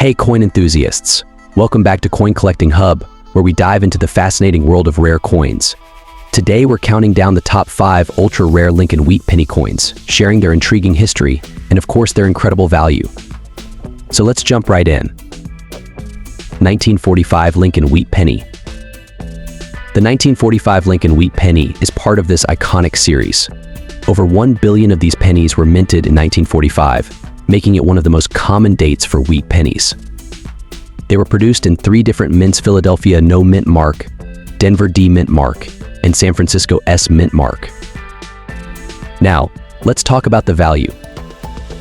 Hey coin enthusiasts, welcome back to Coin Collecting Hub, where we dive into the fascinating world of rare coins. Today we're counting down the top 5 ultra-rare Lincoln Wheat penny coins, sharing their intriguing history and of course their incredible value. So let's jump right in. 1945 Lincoln Wheat penny. The 1945 Lincoln Wheat penny is part of this iconic series. Over 1 billion of these pennies were minted in 1945, making it one of the most common dates for wheat pennies. They were produced in 3 different mints: Philadelphia No Mint Mark, Denver D Mint Mark, and San Francisco S Mint Mark. Now, let's talk about the value.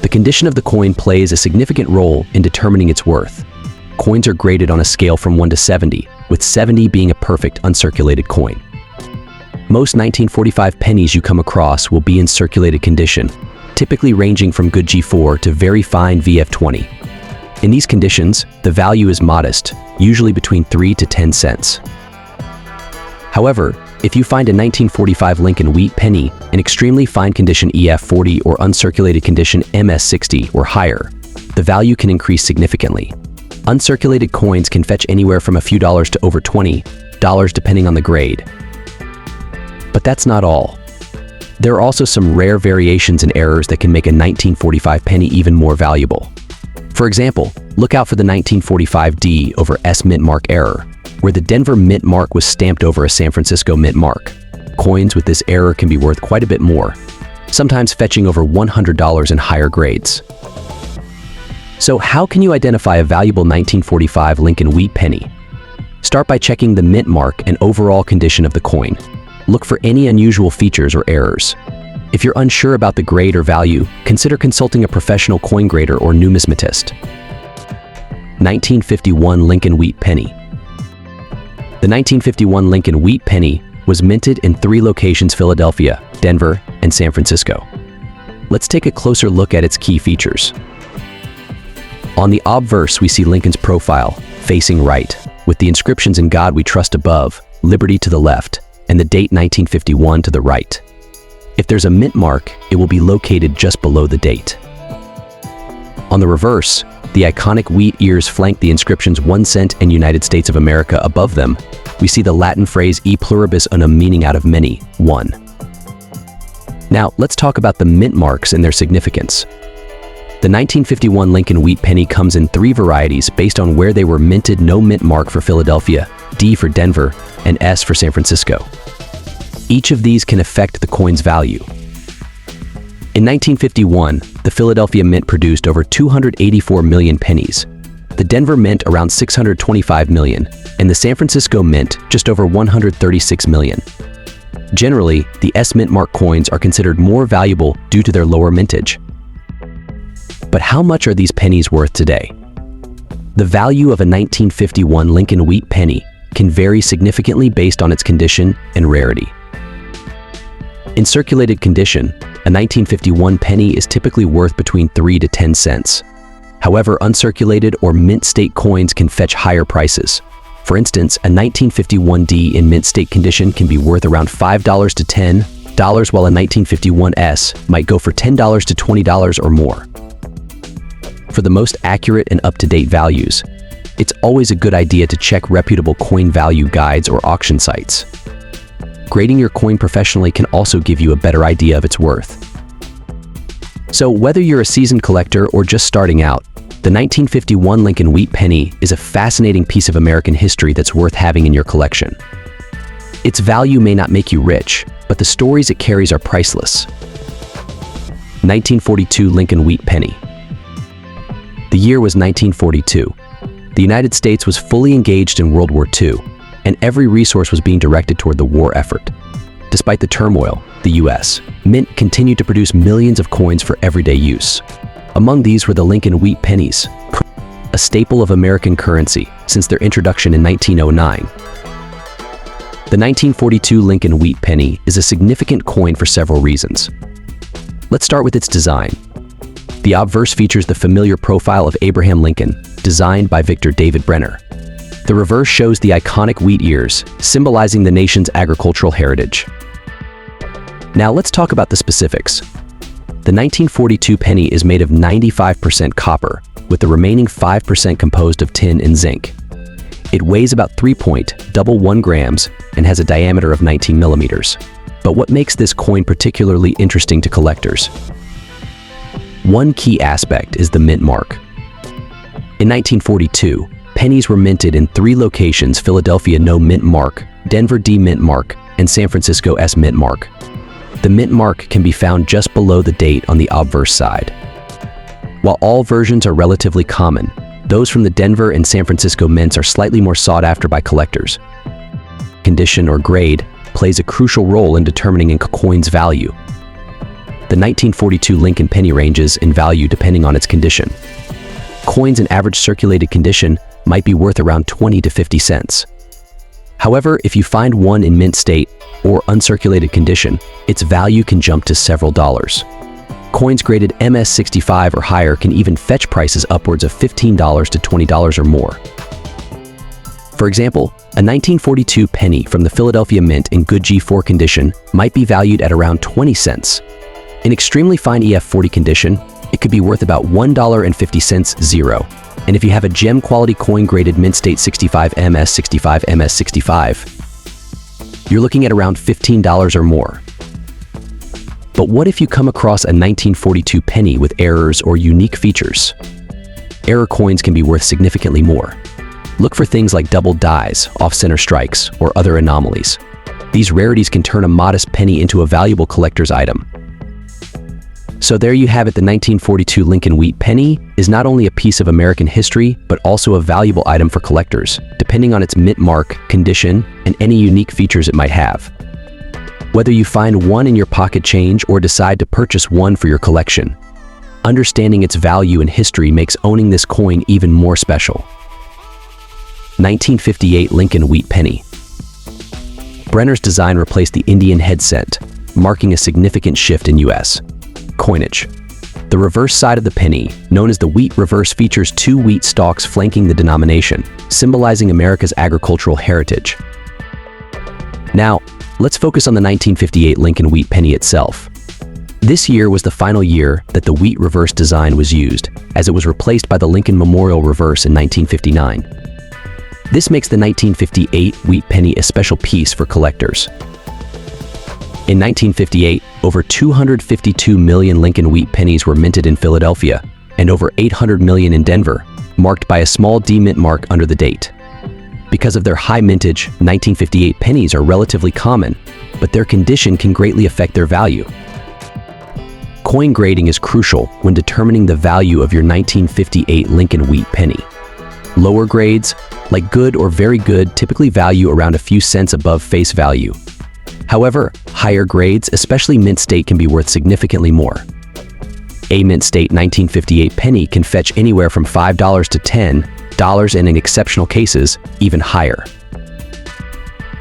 The condition of the coin plays a significant role in determining its worth. Coins are graded on a scale from 1 to 70, with 70 being a perfect uncirculated coin. Most 1945 pennies you come across will be in circulated condition, typically ranging from good G4 to very fine VF20. In these conditions, the value is modest, usually between 3 to 10 cents. However, if you find a 1945 Lincoln Wheat penny in extremely fine condition EF40 or uncirculated condition MS60 or higher, the value can increase significantly. Uncirculated coins can fetch anywhere from a few dollars to over $20 depending on the grade. But that's not all. There are also some rare variations and errors that can make a 1945 penny even more valuable. For example, look out for the 1945 D over S Mint Mark error, where the Denver Mint Mark was stamped over a San Francisco Mint Mark. Coins with this error can be worth quite a bit more, sometimes fetching over $100 in higher grades. So how can you identify a valuable 1945 Lincoln Wheat penny? Start by checking the mint mark and overall condition of the coin. Look for any unusual features or errors. If you're unsure about the grade or value, consider consulting a professional coin grader or numismatist. 1951 Lincoln Wheat penny. The 1951 Lincoln Wheat penny was minted in 3 locations: Philadelphia, Denver, and San Francisco. Let's take a closer look at its key features. On the obverse, we see Lincoln's profile, facing right, with the inscriptions "In God We Trust" above, "Liberty" to the left, and the date 1951 to the right. If there's a mint mark, it will be located just below the date. On the reverse, the iconic wheat ears flank the inscriptions 1 cent and United States of America above them. We see the Latin phrase "e pluribus unum," meaning out of many, one. Now, let's talk about the mint marks and their significance. The 1951 Lincoln Wheat penny comes in 3 varieties based on where they were minted: No Mint Mark for Philadelphia, D for Denver, and S for San Francisco. Each of these can affect the coin's value. In 1951, the Philadelphia Mint produced over 284 million pennies, the Denver Mint around 625 million, and the San Francisco Mint just over 136 million. Generally, the S Mint Mark coins are considered more valuable due to their lower mintage. But how much are these pennies worth today? The value of a 1951 Lincoln Wheat penny can vary significantly based on its condition and rarity. In circulated condition, a 1951 penny is typically worth between 3 to 10 cents. However, uncirculated or mint state coins can fetch higher prices. For instance, a 1951 D in mint state condition can be worth around $5 to $10, while a 1951 S might go for $10 to $20 or more. For the most accurate and up-to-date values, it's always a good idea to check reputable coin value guides or auction sites. Grading your coin professionally can also give you a better idea of its worth. So whether you're a seasoned collector or just starting out, the 1951 Lincoln Wheat penny is a fascinating piece of American history that's worth having in your collection. Its value may not make you rich, but the stories it carries are priceless. 1942 Lincoln Wheat penny. The year was 1942. The United States was fully engaged in World War II, and every resource was being directed toward the war effort. Despite the turmoil, the U.S. Mint continued to produce millions of coins for everyday use. Among these were the Lincoln Wheat pennies, a staple of American currency since their introduction in 1909. The 1942 Lincoln Wheat penny is a significant coin for several reasons. Let's start with its design. The obverse features the familiar profile of Abraham Lincoln, designed by Victor David Brenner. The reverse shows the iconic wheat ears, symbolizing the nation's agricultural heritage. Now let's talk about the specifics. The 1942 penny is made of 95% copper, with the remaining 5% composed of tin and zinc. It weighs about 3.11 grams and has a diameter of 19 millimeters. But what makes this coin particularly interesting to collectors? One key aspect is the mint mark. In 1942, pennies were minted in 3 locations: Philadelphia No Mint Mark, Denver D Mint Mark, and San Francisco S Mint Mark. The mint mark can be found just below the date on the obverse side. While all versions are relatively common, those from the Denver and San Francisco mints are slightly more sought after by collectors. Condition or grade plays a crucial role in determining a coin's value. The 1942 Lincoln penny ranges in value depending on its condition. Coins in average circulated condition might be worth around 20 to 50 cents. However, if you find one in mint state or uncirculated condition, its value can jump to several dollars. Coins graded MS-65 or higher can even fetch prices upwards of $15 to $20 or more. For example, a 1942 penny from the Philadelphia Mint in good G4 condition might be valued at around 20 cents. In extremely fine EF40 condition, it could be worth about $1.50 zero. And if you have a gem quality coin graded mint state 65 MS-65 MS-65, you're looking at around $15 or more. But what if you come across a 1942 penny with errors or unique features? Error coins can be worth significantly more. Look for things like double dies, off-center strikes, or other anomalies. These rarities can turn a modest penny into a valuable collector's item. So there you have it. The 1942 Lincoln Wheat penny is not only a piece of American history, but also a valuable item for collectors, depending on its mint mark, condition, and any unique features it might have. Whether you find one in your pocket change or decide to purchase one for your collection, understanding its value and history makes owning this coin even more special. 1958 Lincoln Wheat penny. Brenner's design replaced the Indian head cent, marking a significant shift in U.S. coinage. The reverse side of the penny, known as the wheat reverse, features 2 wheat stalks flanking the denomination, symbolizing America's agricultural heritage. Now, let's focus on the 1958 Lincoln Wheat penny itself. This year was the final year that the wheat reverse design was used, as it was replaced by the Lincoln Memorial reverse in 1959. This makes the 1958 wheat penny a special piece for collectors. In 1958, over 252 million Lincoln Wheat pennies were minted in Philadelphia, and over 800 million in Denver, marked by a small D mint mark under the date. Because of their high mintage, 1958 pennies are relatively common, but their condition can greatly affect their value. Coin grading is crucial when determining the value of your 1958 Lincoln Wheat penny. Lower grades, like good or very good, typically value around a few cents above face value. However, higher grades, especially mint state, can be worth significantly more. A mint state 1958 penny can fetch anywhere from $5 to $10, and in exceptional cases, even higher.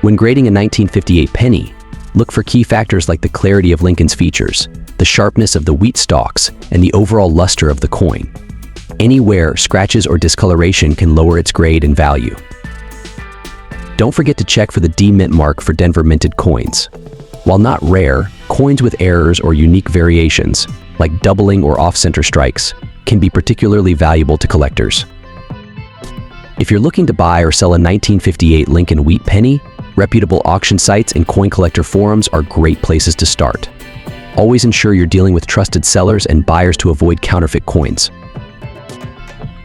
When grading a 1958 penny, look for key factors like the clarity of Lincoln's features, the sharpness of the wheat stalks, and the overall luster of the coin. Any wear, scratches, or discoloration can lower its grade and value. Don't forget to check for the D mint mark for Denver minted coins. While not rare, coins with errors or unique variations, like doubling or off-center strikes, can be particularly valuable to collectors. If you're looking to buy or sell a 1958 Lincoln Wheat penny, reputable auction sites and coin collector forums are great places to start. Always ensure you're dealing with trusted sellers and buyers to avoid counterfeit coins.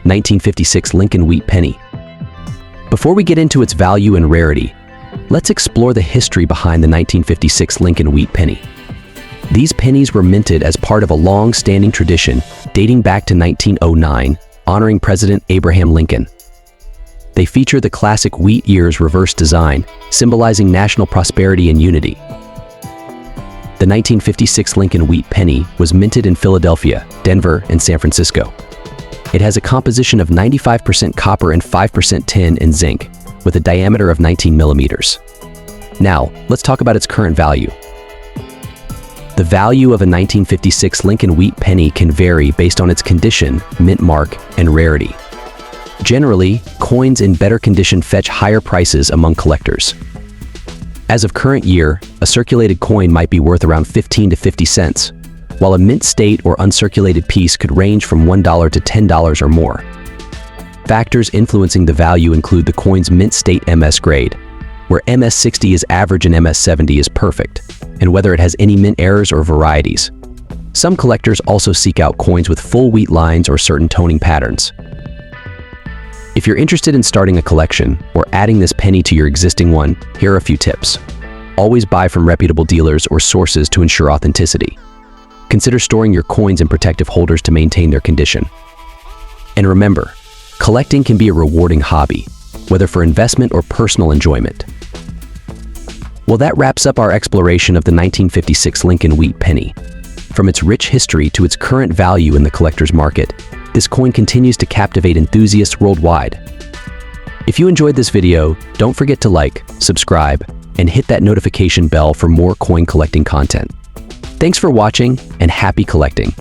1956 Lincoln Wheat penny. Before we get into its value and rarity, let's explore the history behind the 1956 Lincoln Wheat penny. These pennies were minted as part of a long-standing tradition dating back to 1909, honoring President Abraham Lincoln. They feature the classic wheat ears reverse design, symbolizing national prosperity and unity. The 1956 Lincoln Wheat penny was minted in Philadelphia, Denver, and San Francisco. It has a composition of 95% copper and 5% tin and zinc, with a diameter of 19 millimeters. Now, let's talk about its current value. The value of a 1956 Lincoln Wheat penny can vary based on its condition, mint mark, and rarity. Generally, coins in better condition fetch higher prices among collectors. As of current year, a circulated coin might be worth around 15 to 50 cents, while a mint state or uncirculated piece could range from $1 to $10 or more. Factors influencing the value include the coin's mint state MS grade, where MS60 is average and MS70 is perfect, and whether it has any mint errors or varieties. Some collectors also seek out coins with full wheat lines or certain toning patterns. If you're interested in starting a collection or adding this penny to your existing one, here are a few tips. Always buy from reputable dealers or sources to ensure authenticity. Consider storing your coins in protective holders to maintain their condition. And remember, collecting can be a rewarding hobby, whether for investment or personal enjoyment. Well, that wraps up our exploration of the 1956 Lincoln Wheat penny. From its rich history to its current value in the collector's market, this coin continues to captivate enthusiasts worldwide. If you enjoyed this video, don't forget to like, subscribe, and hit that notification bell for more coin collecting content. Thanks for watching, and happy collecting!